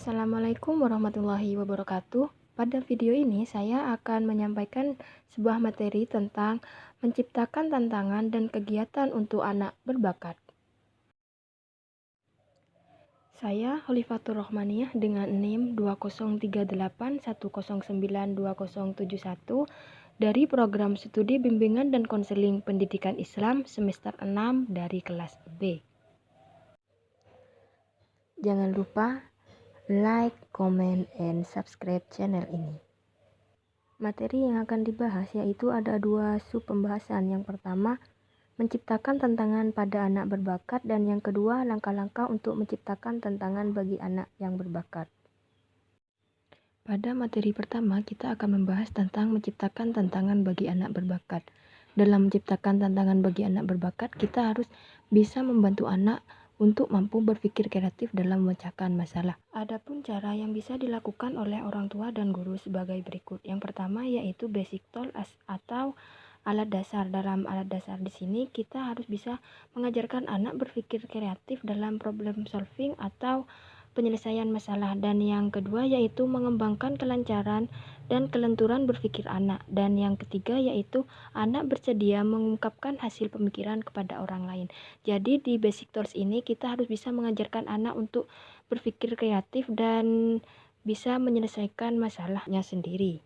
Assalamualaikum warahmatullahi wabarakatuh. Pada video ini saya akan menyampaikan sebuah materi tentang menciptakan tantangan dan kegiatan untuk anak berbakat. Saya Holifatur Rohmaniyah dengan NIM 2038109271 dari Program Studi Bimbingan dan Konseling Pendidikan Islam semester 6 dari kelas B. Jangan lupa like, comment, and subscribe channel ini. Materi yang akan dibahas yaitu ada dua sub pembahasan. Yang pertama, menciptakan tantangan pada anak berbakat, dan yang kedua, langkah-langkah untuk menciptakan tantangan bagi anak yang berbakat. Pada materi pertama, kita akan membahas tentang menciptakan tantangan bagi anak berbakat. Dalam menciptakan tantangan bagi anak berbakat, kita harus bisa membantu anak untuk mampu berpikir kreatif dalam memecahkan masalah. Adapun cara yang bisa dilakukan oleh orang tua dan guru sebagai berikut. Yang pertama yaitu basic tools atau alat dasar. Dalam alat dasar di sini kita harus bisa mengajarkan anak berpikir kreatif dalam problem solving atau penyelesaian masalah, dan yang kedua yaitu mengembangkan kelancaran dan kelenturan berpikir anak, dan yang ketiga yaitu anak bersedia mengungkapkan hasil pemikiran kepada orang lain. Jadi di basic tools ini kita harus bisa mengajarkan anak untuk berpikir kreatif dan bisa menyelesaikan masalahnya sendiri.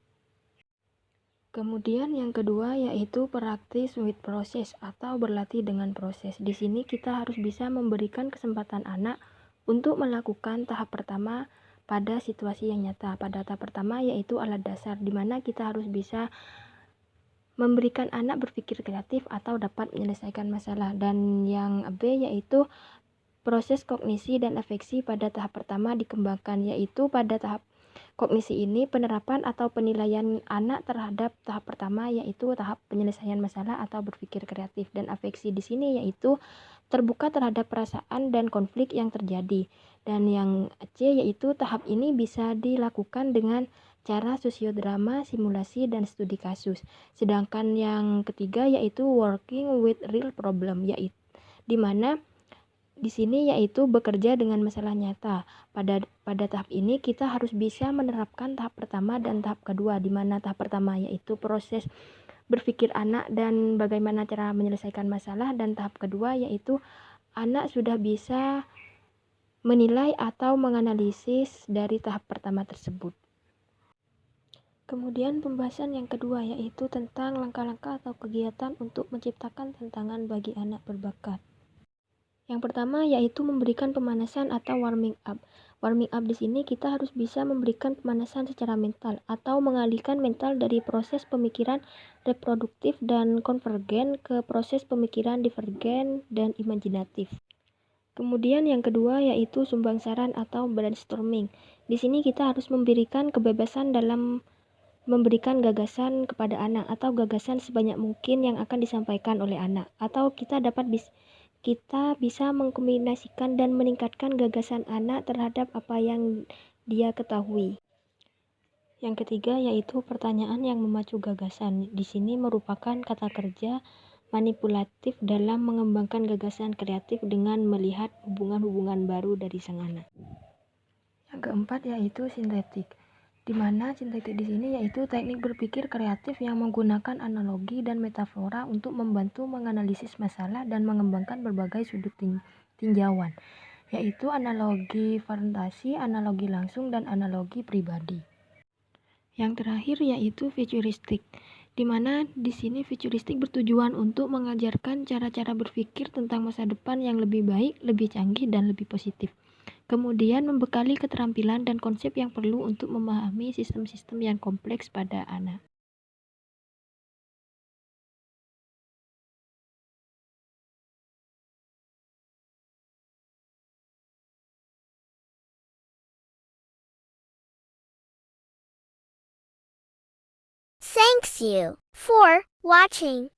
Kemudian yang kedua yaitu practice with process atau berlatih dengan proses. Di sini kita harus bisa memberikan kesempatan anak untuk melakukan tahap pertama pada situasi yang nyata. Pada tahap pertama yaitu alat dasar, di mana kita harus bisa memberikan anak berpikir kreatif atau dapat menyelesaikan masalah. Dan yang B yaitu proses kognisi dan afeksi. Pada tahap pertama dikembangkan, yaitu pada tahap kognisi ini penerapan atau penilaian anak terhadap tahap pertama yaitu tahap penyelesaian masalah atau berpikir kreatif, dan afeksi di sini yaitu terbuka terhadap perasaan dan konflik yang terjadi. Dan yang C yaitu tahap ini bisa dilakukan dengan cara sosiodrama, simulasi, dan studi kasus. Sedangkan yang ketiga yaitu working with real problem, yaitu di mana di sini yaitu bekerja dengan masalah nyata. Pada tahap ini kita harus bisa menerapkan tahap pertama dan tahap kedua, di mana tahap pertama yaitu proses berpikir anak dan bagaimana cara menyelesaikan masalah, dan tahap kedua yaitu anak sudah bisa menilai atau menganalisis dari tahap pertama tersebut. Kemudian pembahasan yang kedua yaitu tentang langkah-langkah atau kegiatan untuk menciptakan tantangan bagi anak berbakat. Yang pertama yaitu memberikan pemanasan atau warming up. Warming up di sini kita harus bisa memberikan pemanasan secara mental atau mengalihkan mental dari proses pemikiran reproduktif dan konvergen ke proses pemikiran divergen dan imajinatif. Kemudian yang kedua yaitu sumbang saran atau brainstorming. Di sini kita harus memberikan kebebasan dalam memberikan gagasan kepada anak atau gagasan sebanyak mungkin yang akan disampaikan oleh anak, atau kita bisa mengkombinasikan dan meningkatkan gagasan anak terhadap apa yang dia ketahui. Yang ketiga yaitu pertanyaan yang memacu gagasan. Di sini merupakan kata kerja manipulatif dalam mengembangkan gagasan kreatif dengan melihat hubungan-hubungan baru dari sang anak. Yang keempat yaitu sintetik, di mana sintetik di sini yaitu teknik berpikir kreatif yang menggunakan analogi dan metafora untuk membantu menganalisis masalah dan mengembangkan berbagai sudut tinjauan, yaitu analogi fantasi, analogi langsung, dan analogi pribadi. Yang terakhir yaitu futuristik, di mana di sini futuristik bertujuan untuk mengajarkan cara-cara berpikir tentang masa depan yang lebih baik, lebih canggih, dan lebih positif. Kemudian membekali keterampilan dan konsep yang perlu untuk memahami sistem-sistem yang kompleks pada anak. Thanks you for watching.